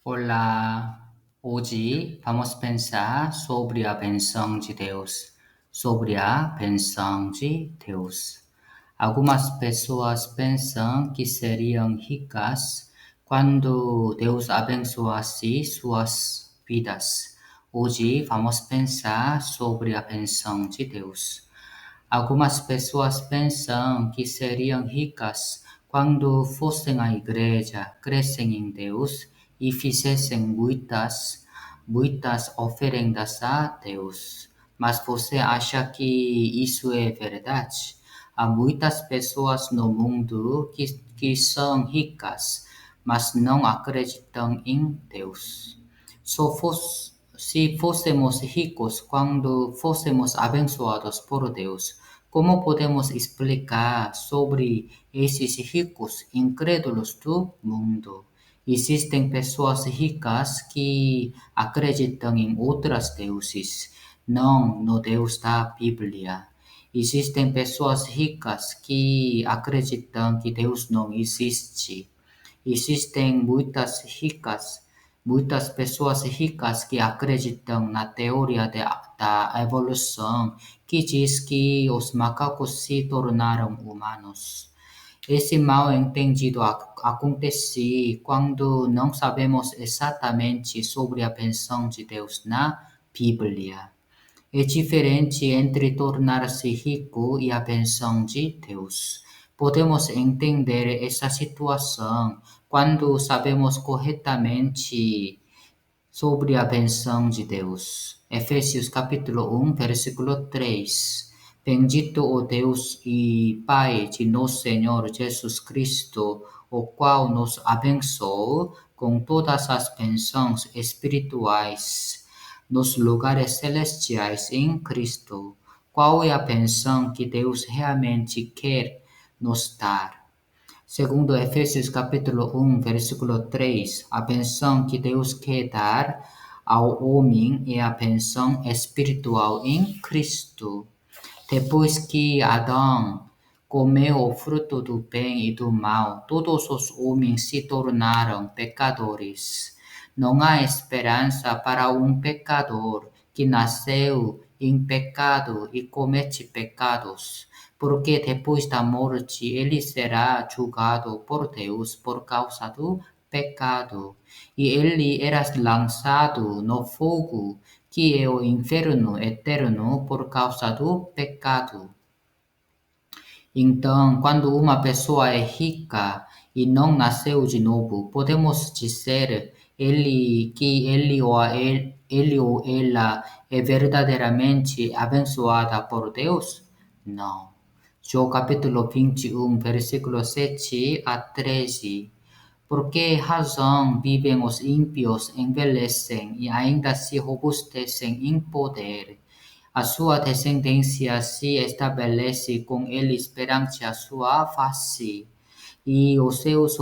Olá, hoje vamos pensar sobre a bênção de Deus. Sobre a bênção de Deus. Algumas pessoas pensam que seriam ricas quando Deus abençoasse suas vidas. Hoje vamos pensar sobre a bênção de Deus. Algumas pessoas pensam que seriam ricas quando fossem à igreja, crescem em Deus e fizessem muitas oferendas a Deus. Mas você acha que isso é verdade? Há muitas pessoas no mundo que são ricas, mas não acreditam em Deus. Se fôssemos ricos quando fôssemos abençoados por Deus, como podemos explicar sobre esses ricos incrédulos do mundo? Existem pessoas ricas que acreditam em outros deuses, não no Deus da Bíblia. Existem pessoas ricas que acreditam que Deus não existe. Existem muitas pessoas ricas que acreditam na teoria da evolução, que diz que os macacos se tornaram humanos. Esse mal-entendido acontece quando não sabemos exatamente sobre a bênção de Deus na Bíblia. É diferente entre tornar-se rico e a bênção de Deus. Podemos entender essa situação quando sabemos corretamente sobre a bênção de Deus. Efésios capítulo 1, versículo 3. Bendito o Deus e Pai de nosso Senhor Jesus Cristo, o qual nos abençoou com todas as bênçãos espirituais nos lugares celestiais em Cristo. Qual é a bênção que Deus realmente quer nos dar? Segundo Efésios capítulo 1, versículo 3, a bênção que Deus quer dar ao homem é a bênção espiritual em Cristo. Depois que Adão comeu o fruto do bem e do mal, todos os homens se tornaram pecadores. Não há esperança para um pecador que nasceu em pecado e comete pecados, porque depois da morte ele será julgado por Deus por causa do pecado. E ele era lançado no fogo, que é o inferno eterno por causa do pecado. Então, quando uma pessoa é rica e não nasceu de novo, podemos dizer que ele ou ela é verdadeiramente abençoada por Deus? Não. João capítulo 21, versículo 7 a 13. Por que razão vivem os ímpios, envelhecem e ainda se robustecem em poder? A sua descendência se estabelece com eles perante a sua face, e os seus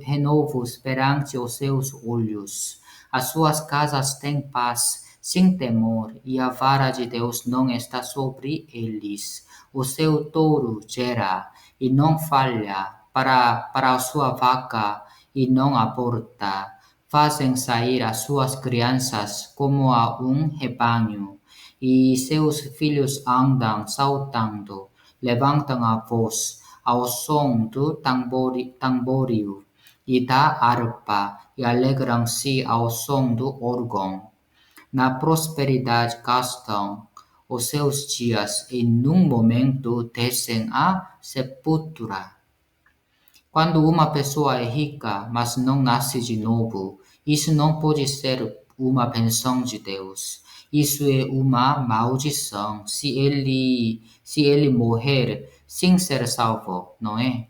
renovos perante os seus olhos. As suas casas têm paz, sem temor, e a vara de Deus não está sobre eles. O seu touro gera e não falha, para a sua vaca e não aborta. Fazem sair as suas crianças como a um rebanho, e seus filhos andam saltando, levantam a voz ao som do tamboril e da harpa, e alegram-se ao som do órgão. Na prosperidade gastam os seus dias e num momento descem à sepultura. Quando uma pessoa é rica, mas não nasce de novo, isso não pode ser uma bênção de Deus. Isso é uma maldição se ele morrer sem ser salvo, não é?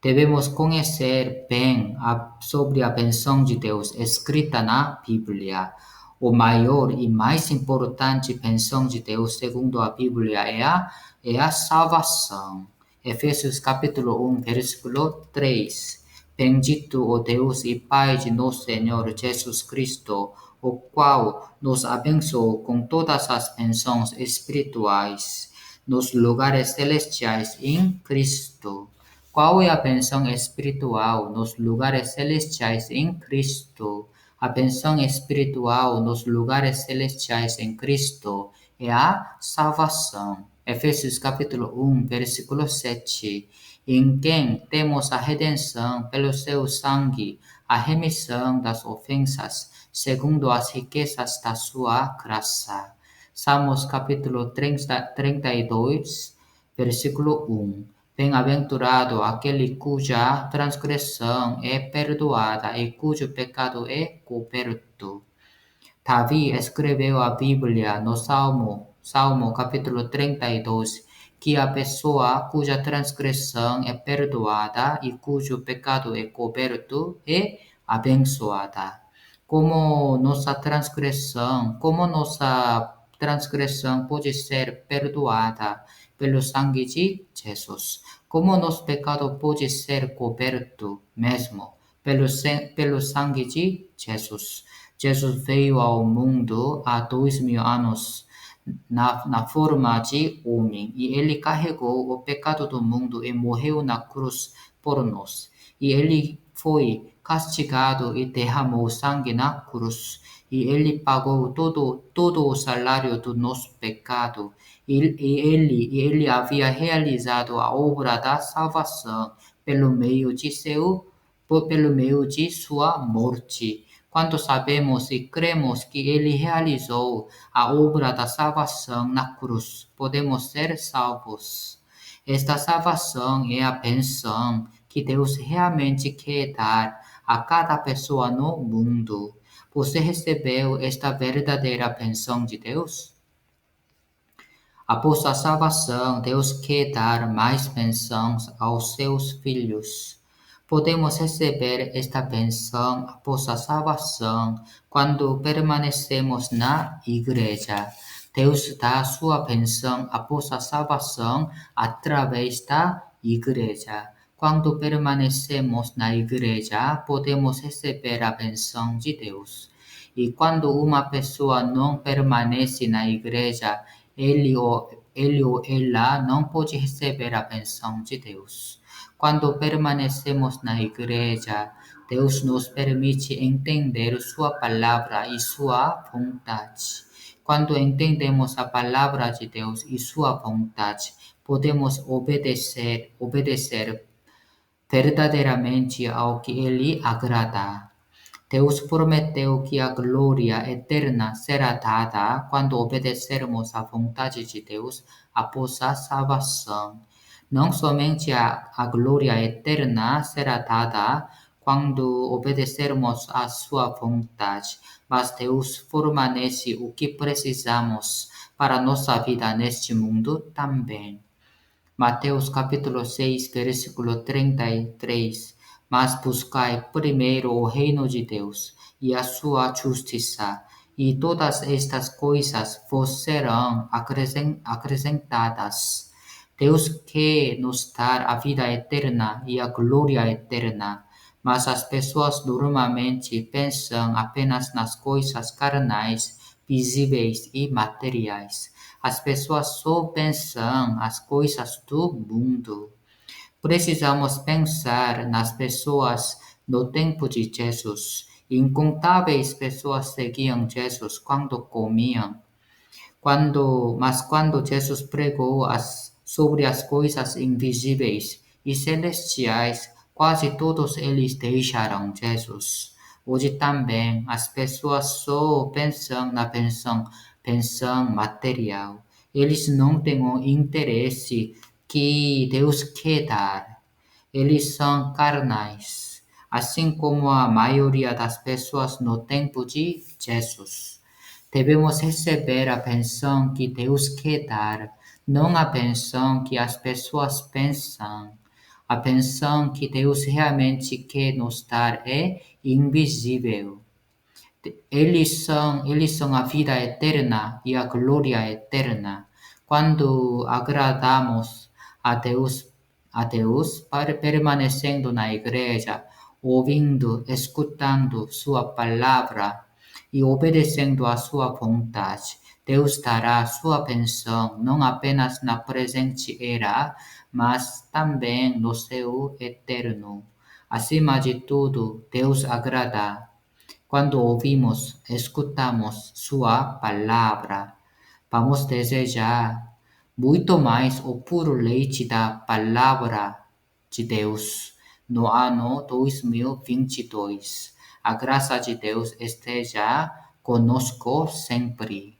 Devemos conhecer bem sobre a bênção de Deus escrita na Bíblia. O maior e mais importante bênção de Deus, segundo a Bíblia, é a salvação. Efésios capítulo 1, versículo 3. Bendito o Deus e Pai de nosso Senhor Jesus Cristo, o qual nos abençoou com todas as bênçãos espirituais nos lugares celestiais em Cristo. Qual é a bênção espiritual nos lugares celestiais em Cristo? A pensão espiritual nos lugares celestiais em Cristo é a salvação. Efésios capítulo 1, versículo 7. Em quem temos a redenção pelo seu sangue, a remissão das ofensas, segundo as riquezas da sua graça. Salmos capítulo 32, versículo 1. Bem-aventurado aquele cuja transgressão é perdoada e cujo pecado é coberto. Davi escreveu a Bíblia no Salmo capítulo 32, que a pessoa cuja transgressão é perdoada e cujo pecado é coberto é abençoada. Como nossa transgressão pode ser perdoada pelo sangue de Jesus? Como nosso pecado pode ser coberto mesmo pelo sangue de Jesus? Jesus veio ao mundo há 2000 anos na forma de homem e ele carregou o pecado do mundo e morreu na cruz por nós. E ele foi castigado e derramou sangue na cruz. E ele pagou todo o salário do nosso pecado. E ele havia realizado a obra da salvação pelo meio de sua morte. Quando sabemos e cremos que ele realizou a obra da salvação na cruz, podemos ser salvos. Esta salvação é a bênção que Deus realmente quer dar a cada pessoa no mundo. Você recebeu esta verdadeira bênção de Deus? Após a salvação, Deus quer dar mais bênçãos aos seus filhos. Podemos receber esta bênção após a salvação quando permanecemos na igreja. Deus dá sua bênção após a salvação através da igreja. Quando permanecemos na igreja, podemos receber a bênção de Deus. E quando uma pessoa não permanece na igreja, ele ou ela não pode receber a bênção de Deus. Quando permanecemos na igreja, Deus nos permite entender sua palavra e sua vontade. Quando entendemos a palavra de Deus e sua vontade, podemos obedecer verdadeiramente ao que Ele agrada. Deus prometeu que a glória eterna será dada quando obedecermos à vontade de Deus após a salvação. Não somente a glória eterna será dada quando obedecermos à sua vontade, mas Deus fornece o que precisamos para a nossa vida neste mundo também. Mateus capítulo 6, versículo 33. Mas buscai primeiro o reino de Deus e a sua justiça, e todas estas coisas vos serão acrescentadas. Deus quer nos dar a vida eterna e a glória eterna, mas as pessoas normalmente pensam apenas nas coisas carnais, visíveis e materiais. As pessoas só pensam as coisas do mundo. Precisamos pensar nas pessoas no tempo de Jesus. Incontáveis pessoas seguiam Jesus quando comiam. Mas quando Jesus pregou sobre as coisas invisíveis e celestiais, quase todos eles deixaram Jesus. Hoje também as pessoas só pensam na pensão material. Eles não têm o interesse que Deus quer dar. Eles são carnais, assim como a maioria das pessoas no tempo de Jesus. Devemos receber a bênção que Deus quer dar, não a bênção que as pessoas pensam. A bênção que Deus realmente quer nos dar é invisível. Eles são a vida eterna e a glória eterna. Quando agradamos a Deus, permanecendo na igreja, ouvindo, escutando sua palavra e obedecendo à sua vontade, Deus dará sua bênção não apenas na presente era, mas também no céu eterno. Acima de tudo, Deus agrada. Cuando ouvimos, escutamos Sua palavra, vamos desejar muito mais o puro leite da palavra de Deus no ano 2022. A graça de Deus esteja conosco sempre.